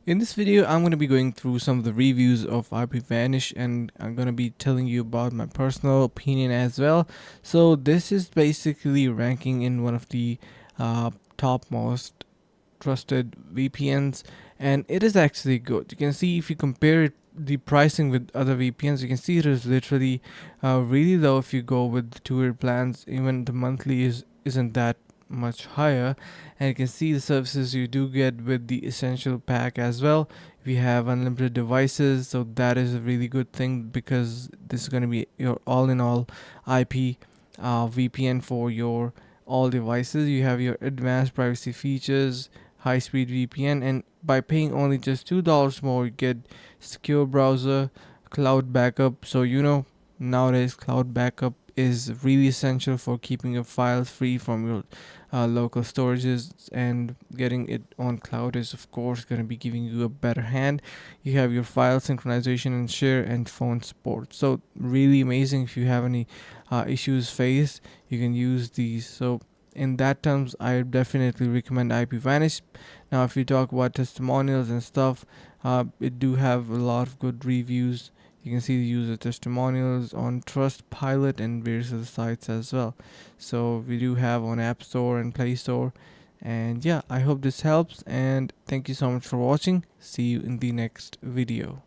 In this video, I'm going to be going through some of the reviews of IPVanish, and I'm going to be telling you about my personal opinion as well. So this is basically ranking in one of the top most trusted VPNs, and it is actually good. You can see if you compare the pricing with other VPNs, you can see it is literally really low if you go with the two-year plans. Even the monthly isn't that much higher, and you can see the services you do get with the essential pack as well. We have unlimited devices, so that is a really good thing because this is going to be your all-in-all IP VPN for your all devices. You have your advanced privacy features, high speed VPN, and by paying only just $2 more, you get secure browser, cloud backup. So nowadays cloud backup is really essential for keeping your files free from your local storages, and getting it on cloud is of course going to be giving you a better hand. You have your file synchronization and share and phone support, so really amazing. If you have any issues faced, you can use these. So in that terms, I definitely recommend IPVanish. Now if you talk about testimonials and stuff, it do have a lot of good reviews. You can see the user testimonials on Trustpilot and various other sites as well. So we do have on App Store and Play Store. And yeah, I hope this helps, and thank you so much for watching. See you in the next video.